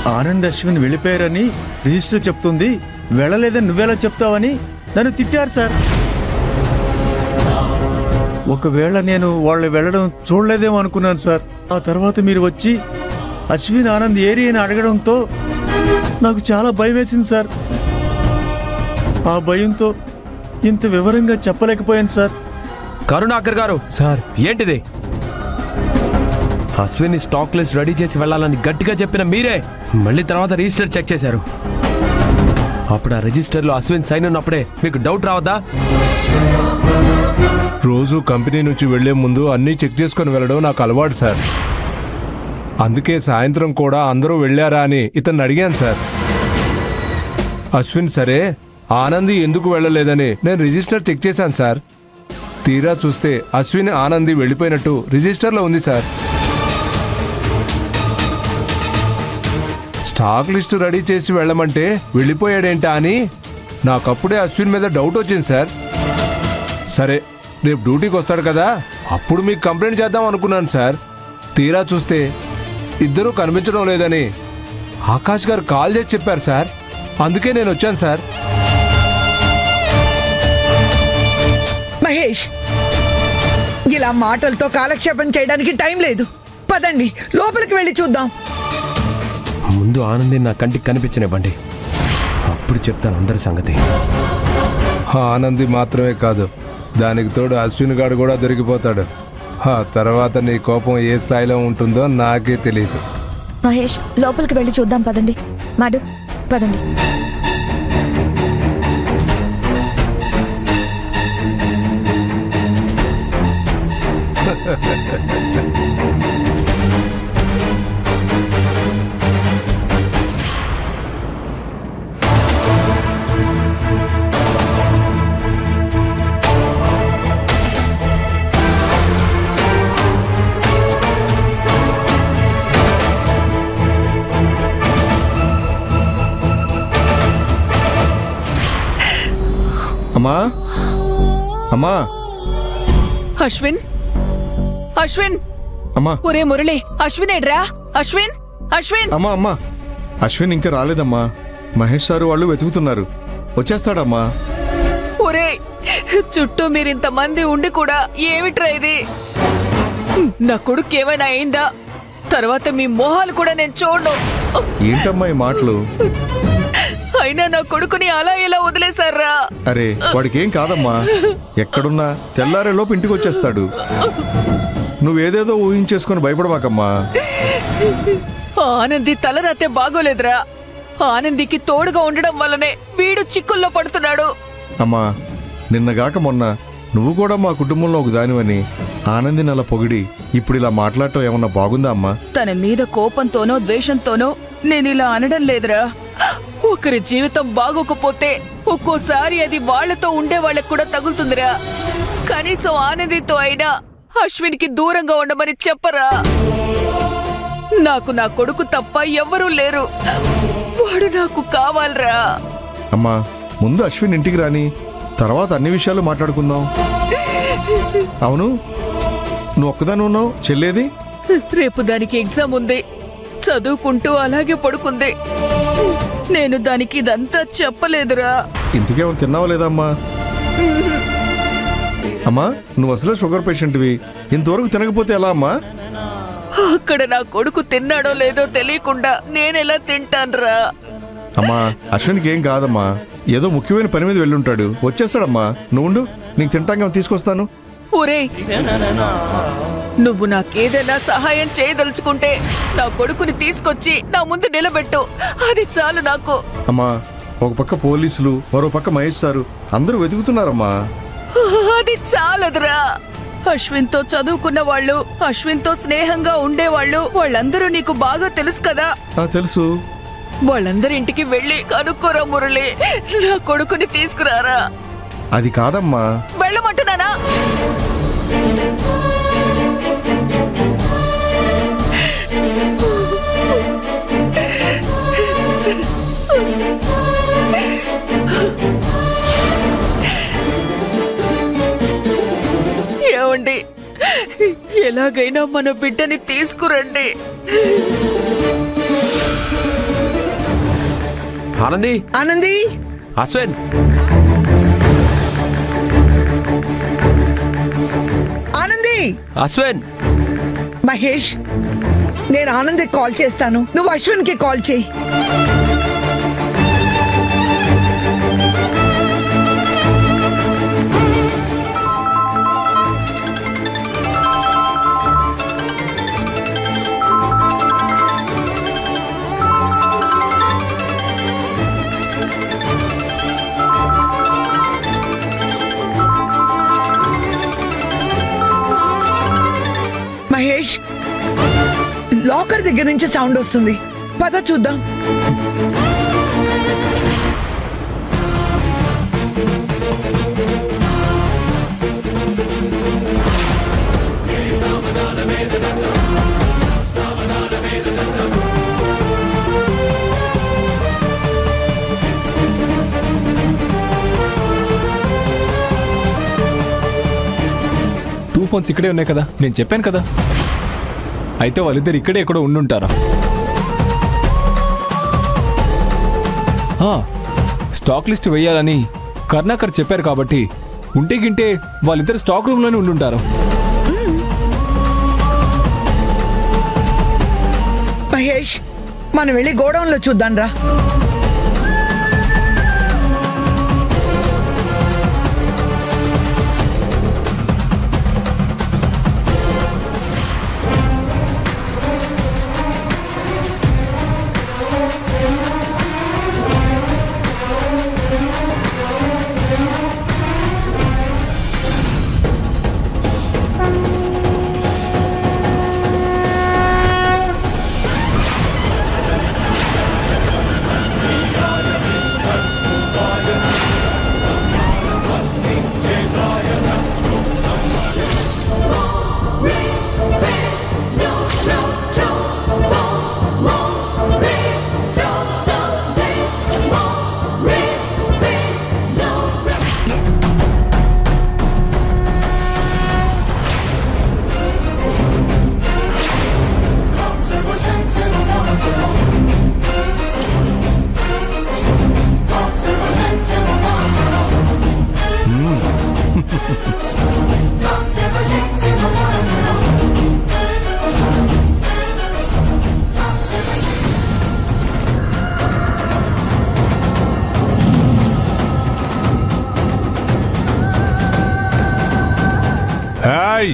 Anand Ashwin వెళ్ళిపోయారని register చెప్తుంది, వెళ్ళలేదని నువ్వెలా చెప్తావని నన్ను తిట్టారు సార్. ఒకవేళ నేను వాళ్ళు వెళ్ళడం చూడలేదేమో అనుకున్నాను సార్. ఆ తర్వాత మీరు వచ్చి అశ్విన్ ఆనంద్ ఏరి అని అడగడంతో నాకు చాలా భయం వేసింది సార్. ఆ భయంతో ఇంత వివరంగా చెప్పలేకపోయాను సార్. కరుణాకర్ గారు సార్, ఏంటిది? అశ్విన్ స్టాక్ లిస్ట్ రెడీ చేసి వెళ్ళాలని గట్టిగా చెప్పిన మీరే మళ్ళీ తర్వాత రిజిస్టర్ చెక్ చేశారు. అప్పుడు ఆ రిజిస్టర్లో అశ్విన్ సైన్ ఉన్నప్పుడే మీకు డౌట్ రావద్దా? రోజు కంపెనీ నుంచి వెళ్లే ముందు అన్నీ చెక్ చేసుకుని వెళ్ళడం నాకు అలవాటు సార్. అందుకే సాయంత్రం కూడా అందరూ వెళ్ళారా అని ఇతన్ని అడిగాను సార్. అశ్విన్ సరే, ఆనంది ఎందుకు వెళ్ళలేదని నేను రిజిస్టర్ చెక్ చేశాను సార్. తీరా చూస్తే అశ్విన్ ఆనంది వెళ్ళిపోయినట్టు రిజిస్టర్లో ఉంది సార్. స్టాక్ లిస్ట్ రెడీ చేసి వెళ్ళమంటే వెళ్ళిపోయాడేంటా అని నాకప్పుడే అశ్విన్ మీద డౌట్ వచ్చింది సార్. సరే, రేపు డ్యూటీకి వస్తాడు కదా, అప్పుడు మీకు కంప్లైంట్ చేద్దాం అనుకున్నాను సార్. తీరా చూస్తే ఇద్దరూ కనిపించడం లేదని ఆకాష్ గారు కాల్ చేసి చెప్పారు సార్. అందుకే నేను వచ్చాను సార్. మహేష్, ఇలా మాటలతో కాలక్షేపం చేయడానికి టైం లేదు. పదండి, లోపలికి వెళ్ళి చూద్దాం. ముందు ఆనంది నా కంటికి కనిపించనివ్వండి, అప్పుడు చెప్తాను అందరి సంగతి. ఆనంది మాత్రమే కాదు, దానికి తోడు అశ్విన్ గారు కూడా దొరికిపోతాడు. ఆ తర్వాత నీ కోపం ఏ స్థాయిలో ఉంటుందో నాకే తెలియదు. మహేష్, లోపలికి వెళ్ళి చూద్దాం పదండి. మాడు, పదండి. అమ్మా, అమ్మా, అశ్విన్, అశ్విన్, అమ్మా, ఒరే మురళి, అశ్విన్ ఏడ్రా? అశ్విన్, అశ్విన్. అమ్మా, అమ్మా, అశ్విన్ ఇంకా రాలేదమ్మా. మహేష్ సారు వాళ్ళు వెతుకుతున్నారు, వచ్చేస్తాడమ్మా. ఒరే, చుట్టూ మీరింత మంది ఉండి కూడా ఏమిట్రా ఇది? నా కొడుకు ఏమైనా అయిందా? తర్వాత మీ మొహాలు కూడా నేను చూడను. ఏంటమ్మా ఈ మాటలు? అయినా నా కొడుకుని అలా ఎలా వదిలేశారా? అరే, వాడికి ఏం కాదమ్మా. ఎక్కడున్నా తెల్లారేలోపు ఇంటికి వచ్చేస్తాడు. నువ్వేదేదో ఊహించేసుకుని భయపడవాకమ్మా. ఆనంది తలరాతే బాగోలేదురా. ఆనందికి తోడుగా ఉండడం వల్లనే వీడు చిక్కుల్లో పడుతున్నాడు. అమ్మా, నిన్నగాక మొన్న నువ్వు కూడా మా కుటుంబంలో ఒక దానివని ఆనందిని అలా పొగిడి ఇప్పుడు ఇలా మాట్లాడటం ఏమన్నా బాగుందా అమ్మా? తన మీద కోపంతోనో ద్వేషంతోనో నేనిలా అనడం లేదురా. ఒకరి జీవితం బాగోకపోతే ఒక్కోసారి అది వాళ్లతో ఉండే వాళ్ళకి కూడా తగులుతుందిరా. కనీసం ఆనందితో అయినా అశ్విన్కి దూరంగా ఉండమని చెప్పరా. నాకు నా కొడుకు తప్ప ఎవ్వరూ లేరు. వాడు నాకు కావాలరా. అమ్మా, ముందు అశ్విన్ ఇంటికి రాని, తర్వాత అన్ని విషయాలు మాట్లాడుకుందాం. అవును, నువ్వు ఒక్కదాని ఉన్నావు, చెల్లేది? రేపు దానికి ఎగ్జామ్ ఉంది, చదువుకుంటూ అలాగే పడుకుంది. నేను దానికి ఇదంతా చెప్పలేదురా. ఇంతకేమో తిన్నావా లేదమ్మా? అమ్మా, నువ్వు అసలే షుగర్ పేషెంట్వి, ఇంతవరకు తినకపోతే ఎలా అమ్మా? అక్కడ నా కొడుకు తిన్నాడో లేదో తెలియకుండా నేనెలా తింటాన్రా? అమ్మా, అశ్విన్కి ఏం కాదమ్మా, ఏదో ముఖ్యమైన పని మీద వెళ్ళుంటాడు, వచ్చేస్తాడమ్మా. నువ్వు నీకు తింటాంగా తీసుకొస్తాను. ఒరేయ్, నువ్వు నాకేదైనా సహాయం చేయదలుచుకుంటే నా కొడుకుని తీసుకొచ్చి నా ముందు నిలబెట్టు, అది చాలు నాకు. అమ్మా, ఒక పక్క పోలీసులు, మరో పక్క మహేష్ సారు అందరూ వెతుకుతున్నారమ్మా. అది చాలదురా. అశ్విన్తో చదువుకున్న వాళ్ళు, అశ్విన్తో స్నేహంగా ఉండేవాళ్ళు, వాళ్ళందరూ నీకు బాగా తెలుసు కదా? తెలుసు. వాళ్ళందరింటికి వెళ్ళి కనుక్కోరా మురళి, నా కొడుకుని తీసుకురారా. అది కాదమ్మా. వెళ్ళమంటున్నానా? ఏమండి, ఎలాగైనా మన బిడ్డని తీసుకురండి. ఆనంది, ఆనంది, అశ్విన్, ఆనంది, అశ్విన్. మహేష్, నేను ఆనందికి కాల్ చేస్తాను, నువ్వు అశ్విన్కి కాల్ చేయి. మహేష్, లాకర్ దగ్గర నుంచి సౌండ్ వస్తుంది, పద చూద్దాం. టూ ఫోన్స్ ఇక్కడే ఉన్నాయి కదా, నేను చెప్పాను కదా. అయితే వాళ్ళిద్దరు ఇక్కడే ఎక్కడో ఉండుంటారా? స్టాక్ లిస్ట్ వేయాలని కర్ణాకర్ చెప్పారు కాబట్టి ఉంటే గింటే వాళ్ళిద్దరు స్టాక్ రూమ్లోనే ఉండుంటారు. మహేష్, మనం వెళ్ళి గోడౌన్లో చూద్దాం రా. Hey!